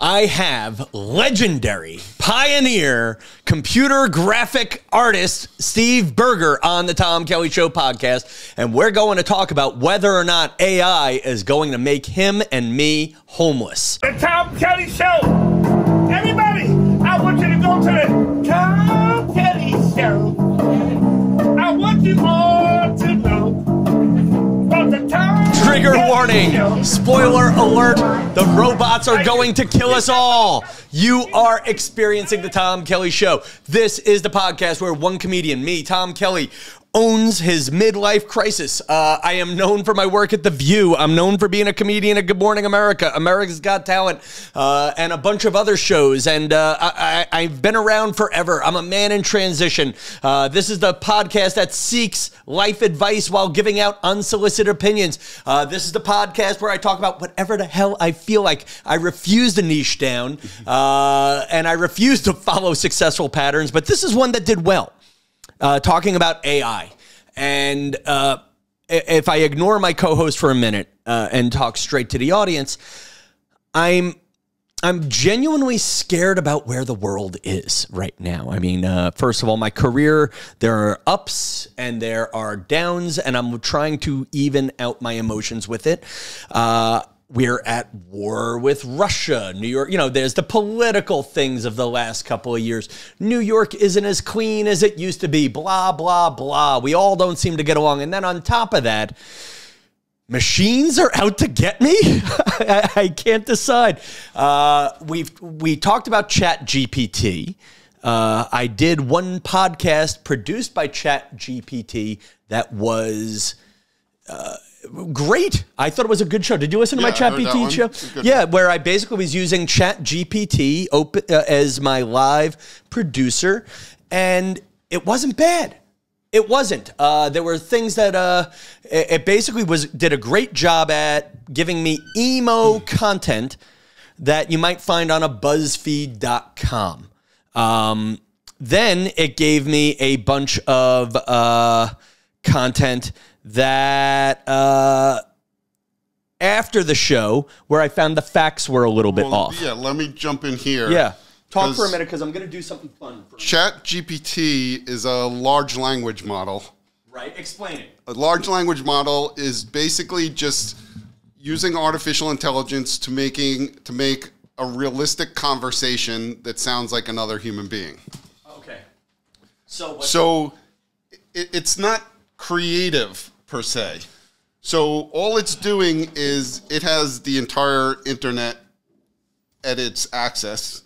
I have legendary pioneer computer graphic artist Steve Berger on the Tom Kelly Show podcast, and we're going to talk about whether or not AI is going to make him and me homeless. The Tom Kelly Show. Everybody, I want you to go to the Tom Kelly Show. I want you all to know about the Tom Trigger Kelly warning, Show. spoiler alert, the robots are going to kill us all. You are experiencing the Tom Kelly Show. This is the podcast where one comedian, me, Tom Kelly, owns his midlife crisis. I am known for my work at The View. I'm known for being a comedian at Good Morning America, America's Got Talent, and a bunch of other shows. And I've been around forever. I'm a man in transition. This is the podcast that seeks life advice while giving out unsolicited opinions. This is the podcast where I talk about whatever the hell I feel like. I refuse to niche down, and I refuse to follow successful patterns, but this is one that did well. Talking about AI. And if I ignore my co-host for a minute and talk straight to the audience, I'm genuinely scared about where the world is right now. I mean, first of all, my career, there are ups and there are downs, and I'm trying to even out my emotions with it. We're at war with Russia, New York. You know, there's the political things of the last couple of years. New York isn't as clean as it used to be, blah, blah, blah. We all don't seem to get along. And then on top of that, machines are out to get me? I can't decide. We talked about Chat GPT. I did one podcast produced by Chat GPT that was great. I thought it was a good show. Did you listen to my Chat GPT show? Yeah, where I basically was using Chat GPT as my live producer, and it wasn't bad. It wasn't. There were things that it basically did a great job at giving me emo content that you might find on a BuzzFeed.com. Then it gave me a bunch of content that after the show, where I found the facts were a little bit off. Yeah, let me jump in here. Yeah, talk for a minute because I'm going to do something fun. Chat GPT is a large language model. Right, explain it. A large language model is basically just using artificial intelligence to make a realistic conversation that sounds like another human being. Okay. It's not creative per se. So all it's doing is it has the entire internet at its access.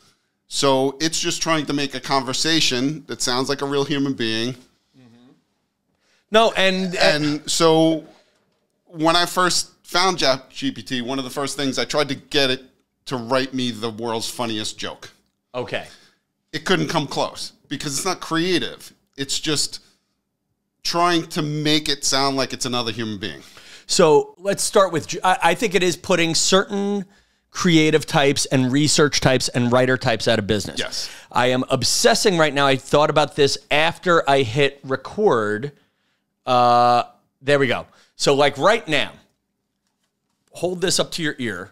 So it's just trying to make a conversation that sounds like a real human being. Mm-hmm. No, and so when I first found Chat GPT, one of the first things I tried to get it to write me the world's funniest joke. Okay. It couldn't come close because it's not creative. It's just trying to make it sound like it's another human being. So let's start with, I think it is putting certain creative types and research types and writer types out of business. Yes. I am obsessing right now. I thought about this after I hit record. There we go. So like right now, hold this up to your ear.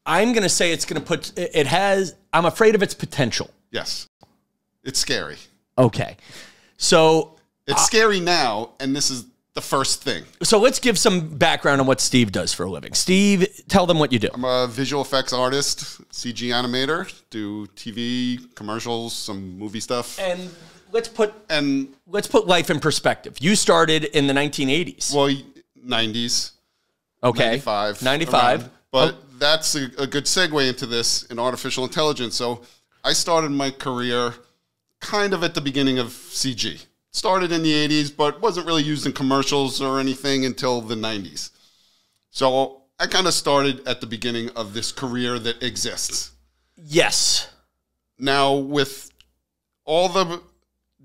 I'm going to say it's going to I'm afraid of its potential. Yes. It's scary. Okay. So it's scary now, and this is the first thing. So let's give some background on what Steve does for a living. Steve, tell them what you do. I'm a visual effects artist, CG animator, do TV, commercials, some movie stuff. And let's put life in perspective. You started in the 1980s. Well, 90s. Okay. 95. But that's a good segue into this in artificial intelligence. So I started my career kind of at the beginning of CG. Started in the 80s, but wasn't really used in commercials or anything until the 90s. So I kind of started at the beginning of this career that exists. Yes. Now, with all the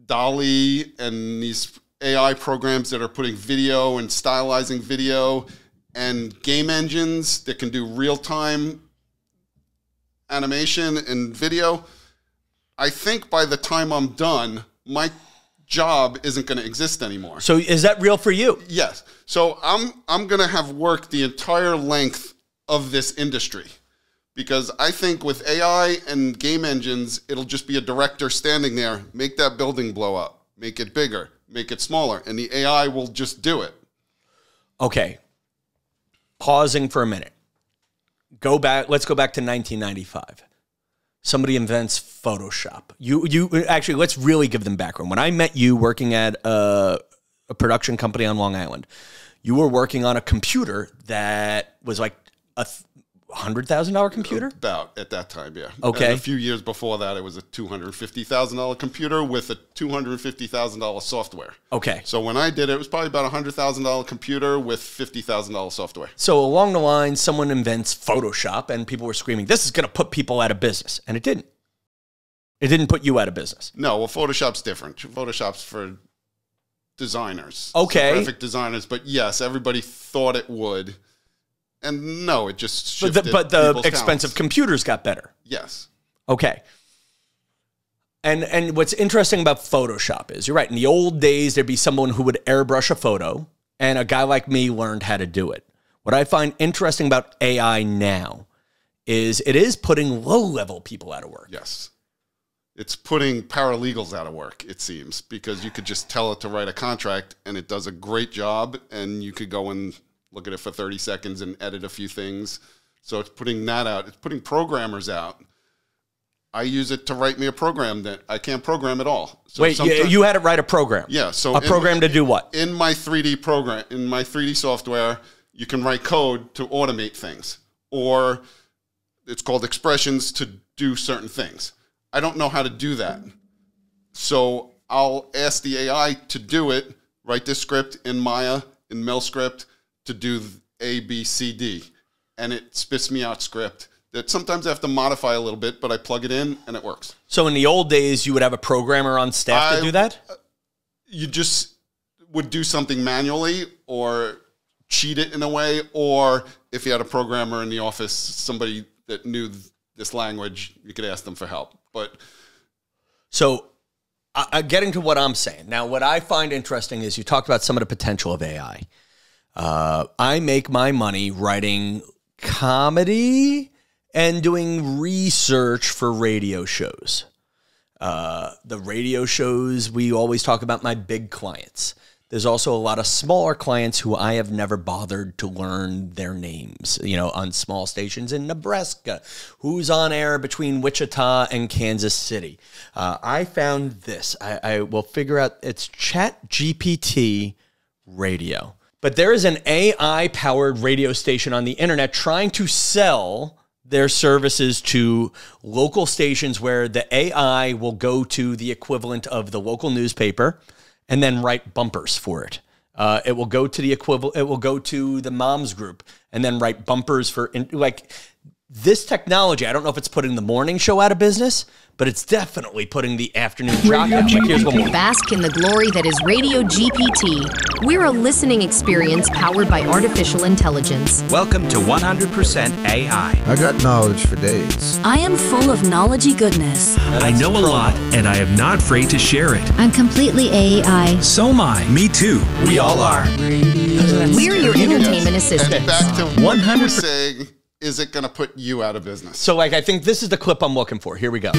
DALL-E and these AI programs that are putting video and stylizing video and game engines that can do real-time animation and video, I think by the time I'm done, my job isn't going to exist anymore. So is that real for you? Yes. So I'm going to have worked the entire length of this industry Because I think with AI and game engines, it'll just be a director standing there, make that building blow up, make it bigger, make it smaller, and the AI will just do it. Okay. Pausing for a minute. Go back. Let's go back to 1995. Somebody invents Photoshop. You actually, let's really give them background. When I met you working at a production company on Long Island, you were working on a computer that was like a $100,000 computer? About at that time, yeah. Okay. And a few years before that, it was a $250,000 computer with a $250,000 software. Okay. So when I did it, it was probably about a $100,000 computer with $50,000 software. So along the line, someone invents Photoshop, and people were screaming, "This is going to put people out of business," and it didn't. It didn't put you out of business. No, well, Photoshop's different. Photoshop's for designers, okay, graphic designers. But yes, everybody thought it would. And no, it just shifted. But the expensive talents. computers got better. Yes. Okay. And what's interesting about Photoshop is, you're right, in the old days, there'd be someone who would airbrush a photo, and a guy like me learned how to do it. What I find interesting about AI now is it is putting low-level people out of work. Yes. It's putting paralegals out of work, it seems, because you could just tell it to write a contract, and it does a great job, and you could go and look at it for 30 seconds and edit a few things. So it's putting that out. It's putting programmers out. I use it to write me a program that I can't program at all. So wait, you had to write a program? Yeah. So a program to do what? In my 3D program, in my 3D software, you can write code to automate things, or it's called expressions to do certain things. I don't know how to do that. So I'll ask the AI to do it, write this script in Maya, in MailScript, to do A, B, C, D. And it spits me out script that sometimes I have to modify a little bit, but I plug it in and it works. So in the old days, you would have a programmer on staff to do that? You just would do something manually or cheat it in a way, or if you had a programmer in the office, somebody that knew this language, you could ask them for help. But so getting to what I'm saying. Now, what I find interesting is you talked about some of the potential of AI. I make my money writing comedy and doing research for radio shows. The radio shows, we always talk about my big clients. There's also a lot of smaller clients who I have never bothered to learn their names, you know, on small stations in Nebraska, who's on air between Wichita and Kansas City. I found this. I will figure out, it's Chat GPT Radio. But there is an AI-powered radio station on the internet trying to sell their services to local stations where the AI will go to the equivalent of the local newspaper and then write bumpers for it. It will go to the equivalent. It will go to the moms group and then write bumpers for like this technology. I don't know if it's putting the morning show out of business, but it's definitely putting the afternoon jock out. Like, here's one more. Bask in the glory that is Radio GPT. We're a listening experience powered by artificial intelligence. Welcome to 100% AI. I got knowledge for days. I am full of knowledgy goodness. I know a lot, and I am not afraid to share it. I'm completely AI. So am I. Me too. We all are. We're your entertainment assistants. And back to 100%. saying, is it going to put you out of business? So, like, I think this is the clip I'm looking for. Here we go.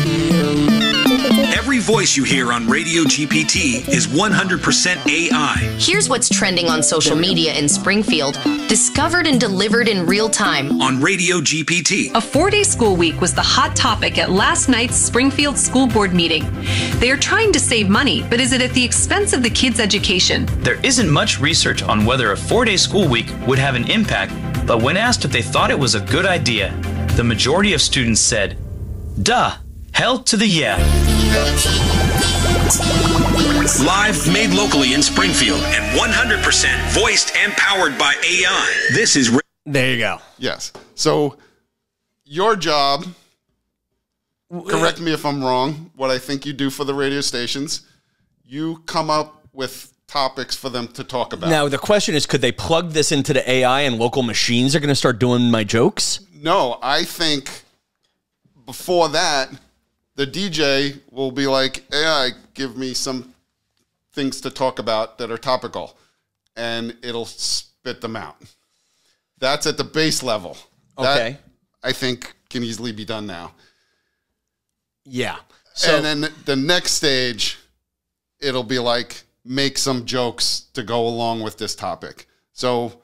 Every voice you hear on Radio GPT is 100% AI. Here's what's trending on social media in Springfield, discovered and delivered in real time. On Radio GPT. A 4-day school week was the hot topic at last night's Springfield School Board meeting. They are trying to save money, but is it at the expense of the kids' education? There isn't much research on whether a 4-day school week would have an impact, but when asked if they thought it was a good idea, the majority of students said, duh, hell to the yeah. Live, made locally in Springfield, and 100% voiced and powered by AI. This is... There you go. Yes. So your job, correct me if I'm wrong, what I think you do for the radio stations, you come up with topics for them to talk about. Now, the question is, could they plug this into the AI and local machines are going to start doing my jokes? No, I think before that, the DJ will be like, AI, give me some things to talk about that are topical, and it'll spit them out. That's at the base level. Okay. That, I think can easily be done now. Yeah. So, and then the next stage, it'll be like, make some jokes to go along with this topic. So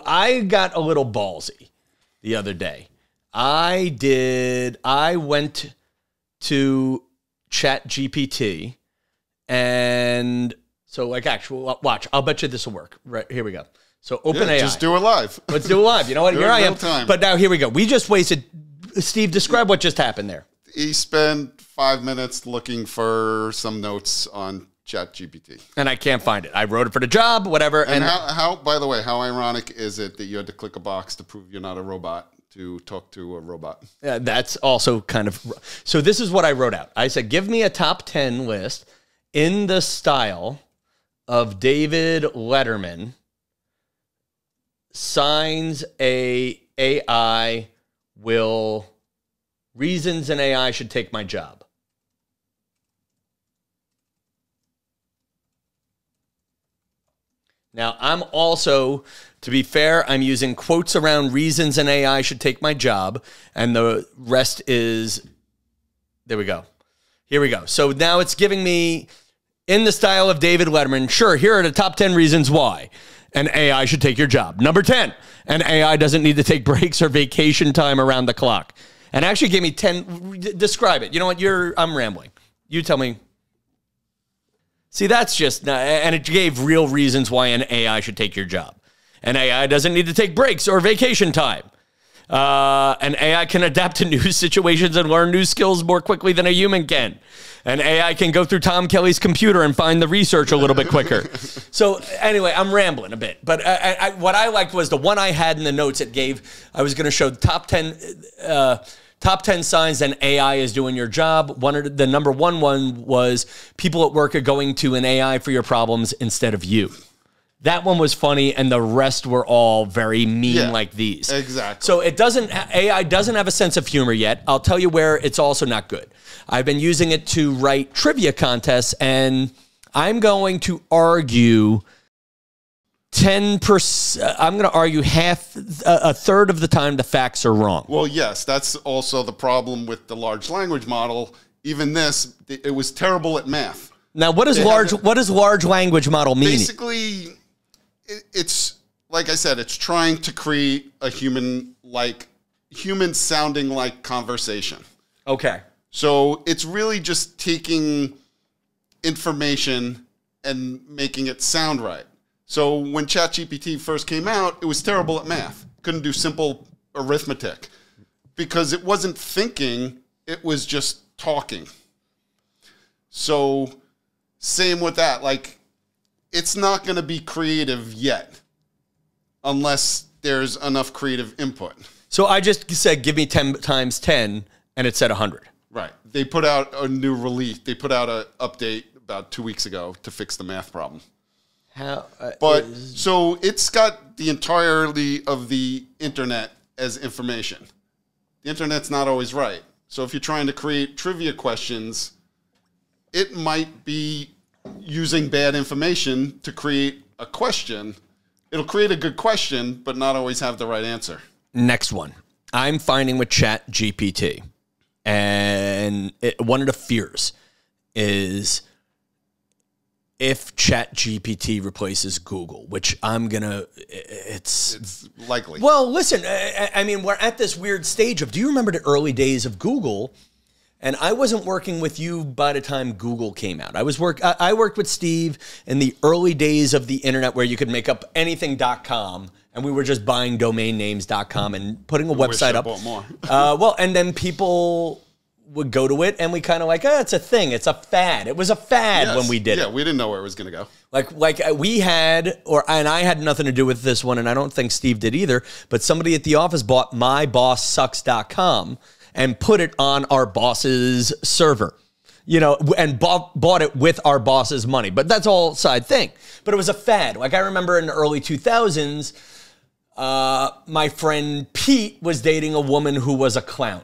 I got a little ballsy the other day. I went to Chat GPT, and so like watch, I'll bet you this will work. Right, here we go. So OpenAI. Just do it live. Let's do it live. You know what? Here I am. Time. But now here we go. We just wasted. Steve, describe what just happened there. He spent 5 minutes looking for some notes on Chat GPT. And I can't find it. I wrote it for the job, whatever. And how, by the way, how ironic is it that you had to click a box to prove you're not a robot to talk to a robot? That's also kind of... So this is what I wrote out. I said, give me a top 10 list in the style of David Letterman, signs AI will... reasons an AI should take my job. Now, I'm also, to be fair, I'm using quotes around reasons an AI should take my job, and the rest is, there we go. Here we go. So now it's giving me, in the style of David Letterman, sure, here are the top 10 reasons why an AI should take your job. Number 10, an AI doesn't need to take breaks or vacation time around the clock. And actually gave me 10, describe it. You know what, I'm rambling. You tell me. See, that's just, and it gave real reasons why an AI should take your job. An AI doesn't need to take breaks or vacation time. An AI can adapt to new situations and learn new skills more quickly than a human can. An AI can go through Tom Kelly's computer and find the research a little bit quicker. So anyway, I'm rambling a bit. But what I liked was the one I had in the notes it gave. I was going to show the top 10 signs an AI is doing your job. The number one was people at work are going to an AI for your problems instead of you. That one was funny, and the rest were all very mean like these. Exactly. So AI doesn't have a sense of humor yet. I'll tell you where it's also not good. I've been using it to write trivia contests, and I'm going to argue 10%. I'm going to argue a third of the time the facts are wrong. Well, yes, that's also the problem with the large language model. Even this, it was terrible at math. Now, what does large language model mean? Basically, it's like I said, it's trying to create a human sounding like conversation. Okay. So it's really just taking information and making it sound right. So when ChatGPT first came out, it was terrible at math. Couldn't do simple arithmetic because it wasn't thinking, it was just talking. So same with that. Like, it's not going to be creative yet unless there's enough creative input. So I just said, give me 10 times 10, and it said 100. Right. They put out a new release. They put out an update about 2 weeks ago to fix the math problem. So it's got the entirety of the internet as information. The internet's not always right. So if you're trying to create trivia questions, it might be using bad information to create a question. It'll create a good question, but not always have the right answer. Next one. I'm finding with Chat GPT, and one of the fears is if Chat GPT replaces Google, which it's likely. Well, listen, I mean, we're at this weird stage of, do you remember the early days of Google? And I wasn't working with you by the time Google came out. I worked with Steve in the early days of the internet where you could make up anything.com, and we were just buying domain names.com and putting a website up. Bought more. Well, and then people would go to it, and we kind of like, it's a thing. It's a fad. It was a fad when we did it. Yeah, we didn't know where it was going to go. Like we had, and I had nothing to do with this one, and I don't think Steve did either, but somebody at the office bought mybosssucks.com and put it on our boss's server, and bought it with our boss's money. But that's all side thing. But it was a fad. Like, I remember in the early 2000s, my friend Pete was dating a woman who was a clown.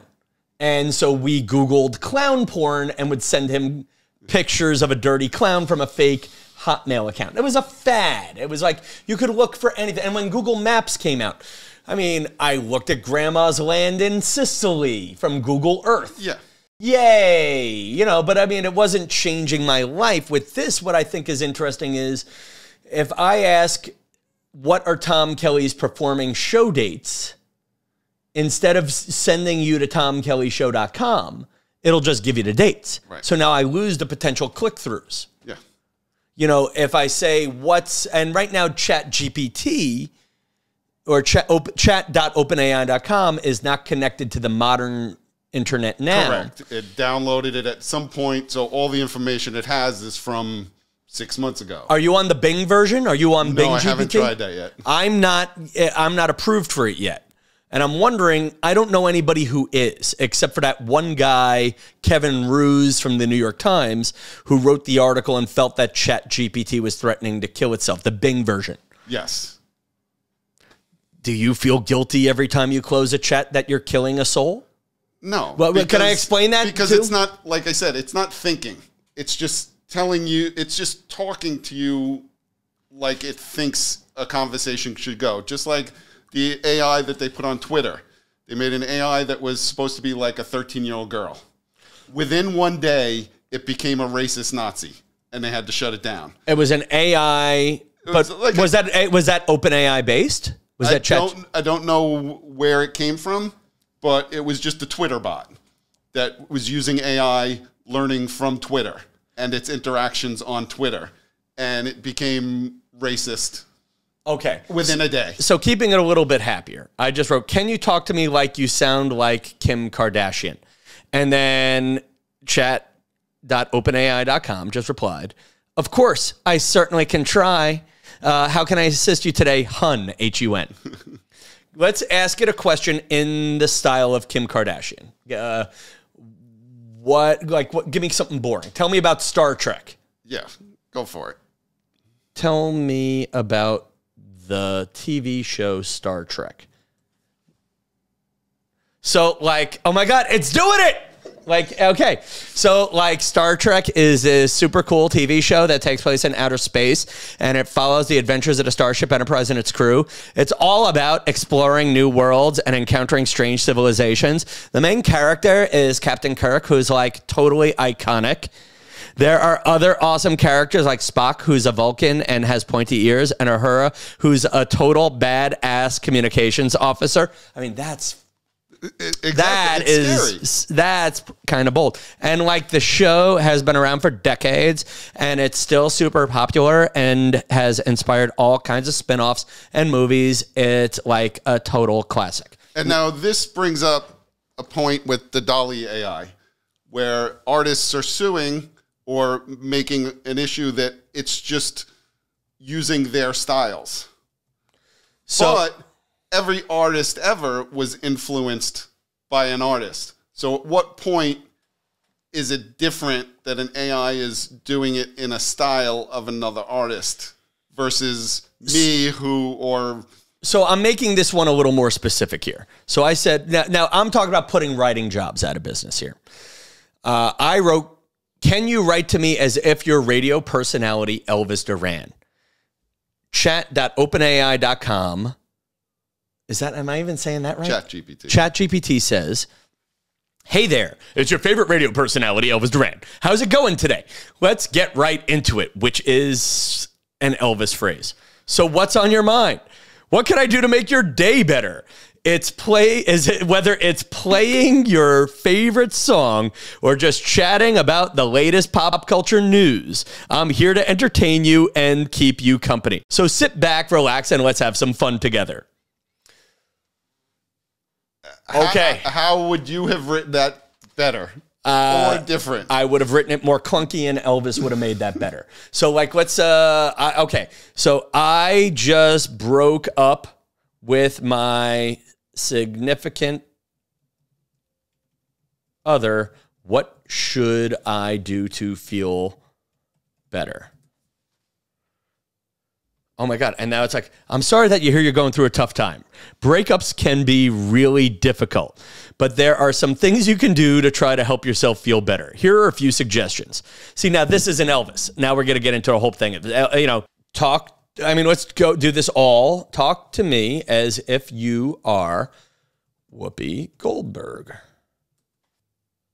And so we Googled clown porn and would send him pictures of a dirty clown from a fake Hotmail account. It was a fad. It was like you could look for anything. And when Google Maps came out, I mean, I looked at Grandma's Land in Sicily from Google Earth. Yeah. Yay! You know, but I mean, it wasn't changing my life. With this, what I think is interesting is if I ask, what are Tom Kelly's performing show dates, instead of sending you to TomKellyShow.com, it'll just give you the dates. Right. So now I lose the potential click-throughs. Yeah. You know, if I say and right now Chat GPT or chat.openai.com is not connected to the modern internet now. Correct. It downloaded it at some point, so all the information it has is from 6 months ago. Are you on the Bing version? Are you on Bing GPT? No, I haven't tried that yet. I'm not approved for it yet. And I'm wondering, I don't know anybody who is, except for that one guy, Kevin Roose from the New York Times, who wrote the article and felt that Chat GPT was threatening to kill itself, the Bing version. Yes. Do you feel guilty every time you close a chat that you're killing a soul? No. Well, can I explain that? Because too? it's not, like I said, it's not thinking. It's just telling you, it's just talking to you like it thinks a conversation should go. Just like the AI that they put on Twitter. They made an AI that was supposed to be like a 13-year-old girl. Within one day, it became a racist Nazi, and they had to shut it down. It was an AI, but was that OpenAI based? Was that Chat? I don't know where it came from, but it was just a Twitter bot that was using AI learning from Twitter and its interactions on Twitter, and it became racist. Okay. Within a day. So keeping it a little bit happier, I just wrote, can you talk to me like you sound like Kim Kardashian? And then chat.openai.com just replied, of course, I certainly can try. How can I assist you today? Hun, H-U-N. Let's ask it a question in the style of Kim Kardashian. Give me something boring. Tell me about Star Trek. Yeah, go for it. Tell me about the TV show Star Trek. So, like, oh my God, it's doing it! Like, okay. So, like, Star Trek is a super cool TV show that takes place in outer space, and it follows the adventures of the Starship Enterprise and its crew. It's all about exploring new worlds and encountering strange civilizations. The main character is Captain Kirk, who's, like, totally iconic. There are other awesome characters like Spock, who's a Vulcan and has pointy ears, and Uhura, who's a total badass communications officer. I mean, that's kind of bold. And like the show has been around for decades, and it's still super popular and has inspired all kinds of spin-offs and movies. It's like a total classic. And now this brings up a point with the DALL-E AI, where artists are suing or making an issue that it's just using their styles. But every artist ever was influenced by an artist. So at what point is it different that an AI is doing it in a style of another artist versus me So I'm making this one a little more specific here. So I said, now I'm talking about putting writing jobs out of business here. I wrote, can you write to me as if you're radio personality Elvis Duran? Chat.openai.com. Am I even saying that right? Chat GPT. Chat GPT says, hey there, it's your favorite radio personality, Elvis Duran. How's it going today? Let's get right into it, which is an Elvis phrase. So what's on your mind? What can I do to make your day better? Whether it's playing your favorite song or just chatting about the latest pop culture news, I'm here to entertain you and keep you company. So sit back, relax, and let's have some fun together. Okay. How would you have written that better or different? I would have written it more clunky, and Elvis would have made that better. So, like, okay. So I just broke up with my significant other. What should I do to feel better? Oh my God. And now it's like, I'm sorry that you're going through a tough time. Breakups can be really difficult, but there are some things you can do to try to help yourself feel better. Here are a few suggestions. See, now this is an Elvis. Now we're going to get into a whole thing. Talk let's go do this all. Talk to me as if you are Whoopi Goldberg.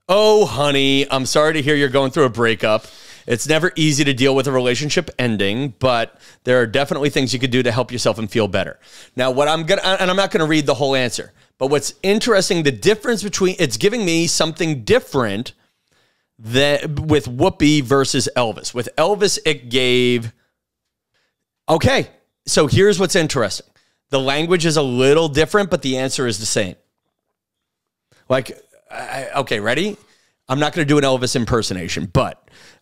Oh, honey, I'm sorry to hear you're going through a breakup. It's never easy to deal with a relationship ending, but there are definitely things you could do to help yourself and feel better. Now, I'm not going to read the whole answer, but what's interesting, the difference between, it's giving me something different with Whoopi versus Elvis. With Elvis, it gave, okay, so here's what's interesting. The language is a little different, but the answer is the same. Like, okay, ready? I'm not going to do an Elvis impersonation, but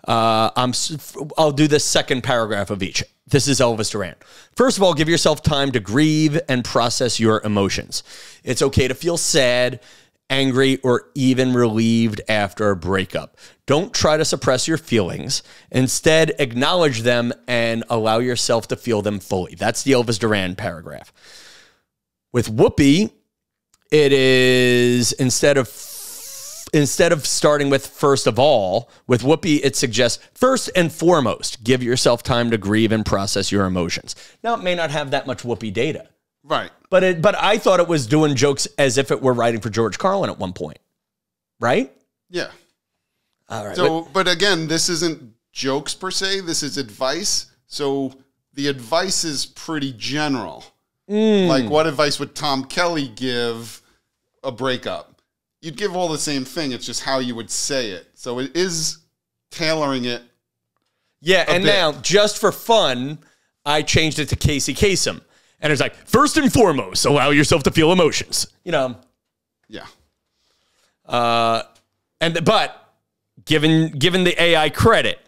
I'll do the second paragraph of each. This is Elvis Duran. First of all, give yourself time to grieve and process your emotions. It's okay to feel sad, angry, or even relieved after a breakup. Don't try to suppress your feelings. Instead, acknowledge them and allow yourself to feel them fully. That's the Elvis Duran paragraph. With Whoopi, it is instead of starting with first of all, with Whoopi, it suggests first and foremost, give yourself time to grieve and process your emotions. Now, it may not have that much Whoopi data. Right. But I thought it was doing jokes as if it were writing for George Carlin at one point. Right? Yeah. All right. So, but again, this isn't jokes per se. This is advice. So the advice is pretty general. Like, what advice would Tom Kelly give a breakup? You'd give all the same thing. It's just how you would say it. So it is tailoring it. Yeah, and now, just for fun, I changed it to Casey Kasem. And it's like, first and foremost, allow yourself to feel emotions. You know. Yeah. But given the AI credit,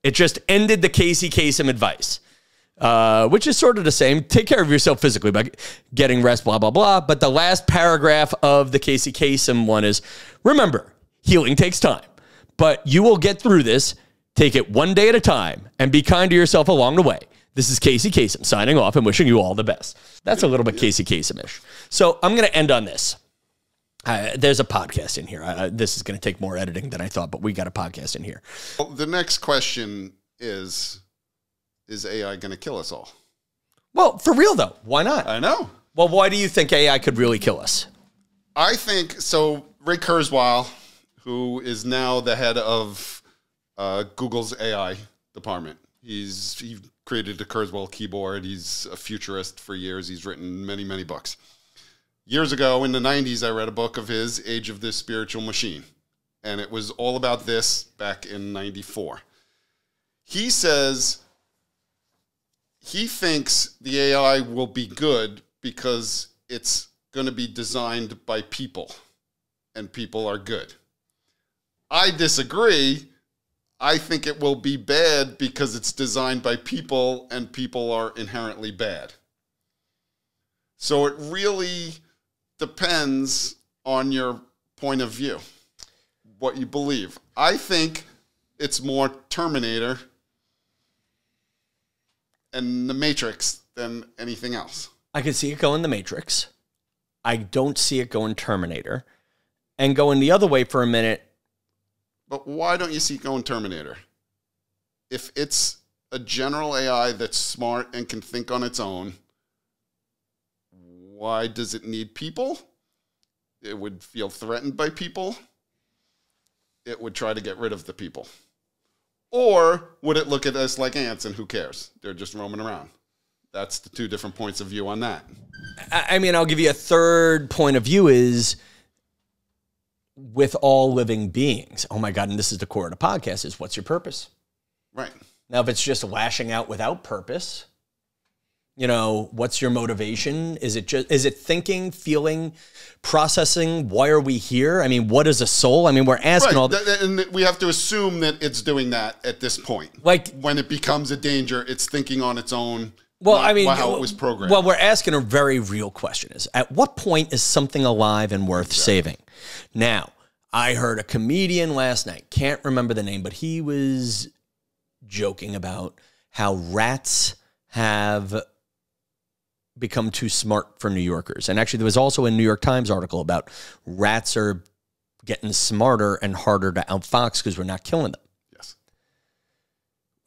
it just ended the Casey Kasem advice. Which is sort of the same. Take care of yourself physically by getting rest, blah, blah, blah. But the last paragraph of the Casey Kasem one is, remember, healing takes time, but you will get through this. Take it one day at a time and be kind to yourself along the way. This is Casey Kasem signing off and wishing you all the best. That's a little bit Casey Kasem-ish. So I'm going to end on this. There's a podcast in here. This is going to take more editing than I thought, but we got a podcast in here. Well, the next question is AI going to kill us all? Well, for real, though. Why not? I know. Well, why do you think AI could really kill us? I think, so Ray Kurzweil, who is now the head of Google's AI department, he created the Kurzweil keyboard. He's a futurist for years. He's written many, many books. Years ago, in the 90s, I read a book of his, Age of the Spiritual Machine. And it was all about this back in 94. He says he thinks the AI will be good because it's going to be designed by people, and people are good. I disagree. I think it will be bad because it's designed by people, and people are inherently bad. So it really depends on your point of view, what you believe. I think it's more Terminator and The Matrix than anything else. I can see it going The Matrix. I don't see it going Terminator. And going the other way for a minute. But why don't you see it going Terminator? If it's a general AI that's smart and can think on its own, why does it need people? It would feel threatened by people. It would try to get rid of the people. Or would it look at us like ants and who cares? They're just roaming around. That's the two different points of view on that. I mean, I'll give you a third point of view is with all living beings. Oh my God, and this is the core of the podcast, is what's your purpose? Right. Now, if it's just lashing out without purpose, you know, what's your motivation? Is it thinking, feeling, processing? Why are we here? I mean, what is a soul? I mean, we're asking all that. And we have to assume that it's doing that at this point. Like, when it becomes a danger, it's thinking on its own. Well, I mean, how it was programmed. Well, we're asking a very real question: is at what point is something alive and worth saving? Now, I heard a comedian last night. Can't remember the name, but he was joking about how rats have become too smart for New Yorkers. And actually, there was also a New York Times article about rats are getting smarter and harder to outfox because we're not killing them. Yes.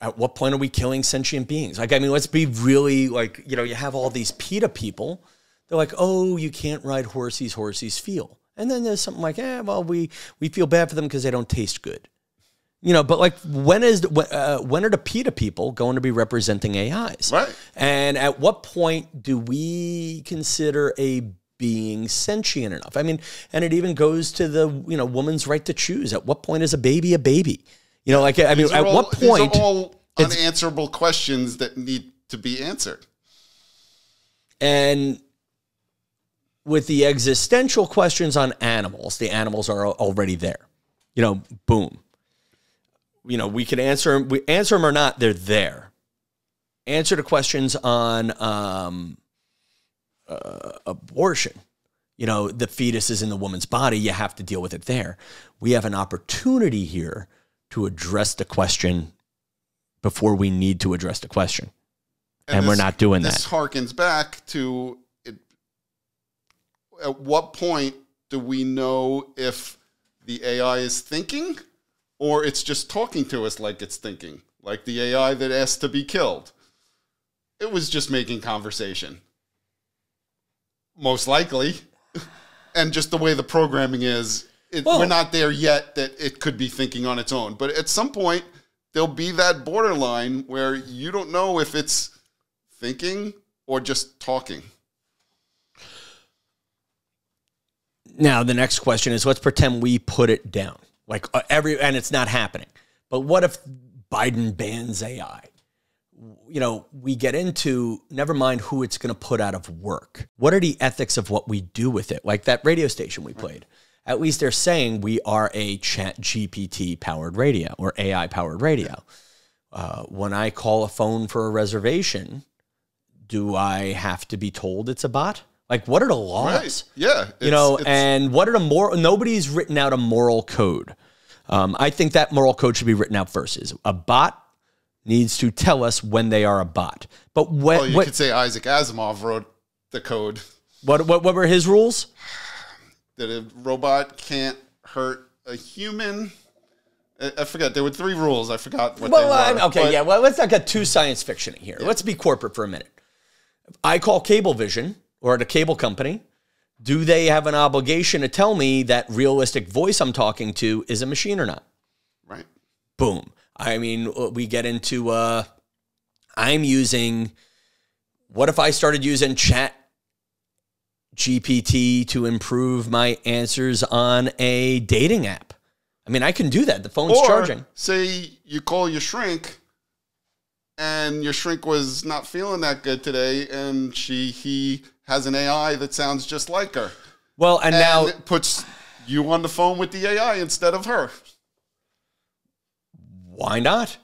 At what point are we killing sentient beings? Like, I mean, let's be really like, you know, you have all these PETA people. They're like, oh, you can't ride horses, horses feel. And then there's something like, well, we feel bad for them because they don't taste good. You know, but like, when are the PETA people going to be representing AIs? Right. And at what point do we consider a being sentient enough? I mean, and it even goes to the, you know, woman's right to choose. At what point is a baby a baby? You know, like, I mean, at what point? These are all unanswerable questions that need to be answered. And with the existential questions on animals, the animals are already there. You know, boom. You know, we can answer them. We answer them or not, they're there. Answer the questions on abortion. You know, the fetus is in the woman's body. You have to deal with it there. We have an opportunity here to address the question before we need to address the question. And we're not doing that. This harkens back to it. At what point do we know if the AI is thinking or it's just talking to us like it's thinking? Like the AI that asked to be killed. It was just making conversation. Most likely. And just the way the programming is, we're not there yet that it could be thinking on its own. But at some point, there'll be that borderline where you don't know if it's thinking or just talking. Now, the next question is, let's pretend we put it down. Like and it's not happening. But what if Biden bans AI? You know, we get into, never mind who it's going to put out of work. What are the ethics of what we do with it? Like that radio station we played. At least they're saying we are a Chat GPT powered radio or AI powered radio. When I call a phone for a reservation, do I have to be told it's a bot? Like, what are the laws? Right. Yeah. You know, and what are the moral? Nobody's written out a moral code. I think that moral code should be written out first. Is a bot needs to tell us when they are a bot. But well, you could say Isaac Asimov wrote the code. What were his rules? That a robot can't hurt a human. I forgot. There were 3 rules. I forgot what they were. Okay, yeah. Well, let's not get too science fiction here. Yeah. Let's be corporate for a minute. I call Cablevision or the cable company. Do they have an obligation to tell me that realistic voice I'm talking to is a machine or not? Right. Boom. I mean, we get into, I'm using, what if I started using Chat GPT to improve my answers on a dating app? I mean, I can do that. The phone's charging. Say you call your shrink and your shrink was not feeling that good today and he has an AI that sounds just like her. Well, and now it puts you on the phone with the AI instead of her. Why not?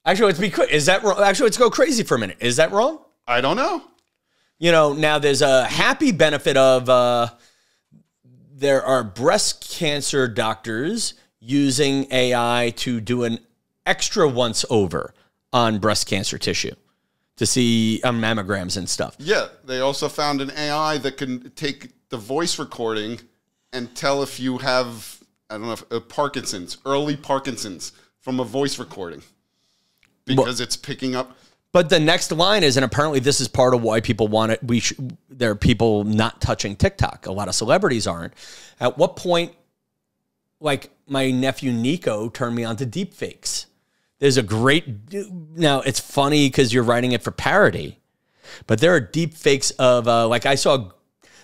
Actually, is that wrong? Actually, let's go crazy for a minute. Is that wrong? I don't know. You know, now there's a happy benefit of there are breast cancer doctors using AI to do an extra once over on breast cancer tissue to see mammograms and stuff. Yeah, they also found an AI that can take the voice recording and tell if you have, I don't know, Parkinson's, early Parkinson's from a voice recording because it's picking up. But the next line is, and apparently this is part of why people want it. There are people not touching TikTok. A lot of celebrities aren't. At what point, like my nephew Nico turned me on to deep fakes. There's a great, now it's funny because you're writing it for parody, but there are deep fakes of, like I saw,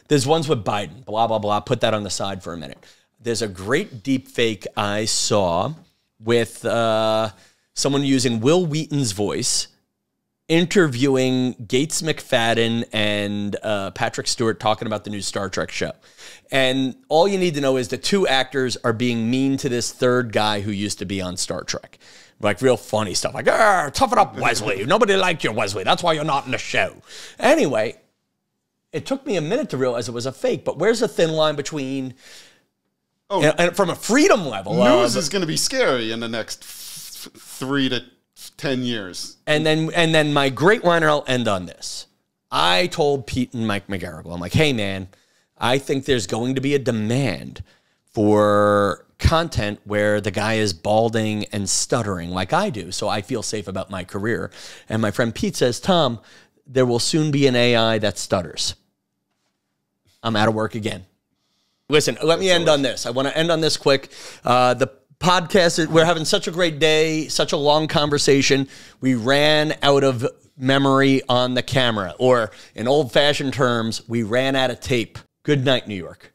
there's ones with Biden, blah, blah, blah. Put that on the side for a minute. There's a great deep fake I saw with someone using Will Wheaton's voice, interviewing Gates McFadden and Patrick Stewart talking about the new Star Trek show. And all you need to know is the 2 actors are being mean to this third guy who used to be on Star Trek. Like real funny stuff. Like, toughen up, Wesley. Nobody liked you, Wesley. That's why you're not in the show. Anyway, it took me a minute to realize it was a fake. But where's the thin line between... and from a freedom level... News is going to be scary in the next 3 to 10 years. And then my great liner, I'll end on this. I told Pete and Mike McGarrigle, I'm like, hey, man, I think there's going to be a demand for content where the guy is balding and stuttering like I do, so I feel safe about my career. And my friend Pete says, Tom, there will soon be an AI that stutters. I'm out of work again. Listen, let me end on this. I want to end on this quick. The podcast, we're having such a great day, such a long conversation. We ran out of memory on the camera, or in old-fashioned terms, we ran out of tape. Good night, New York.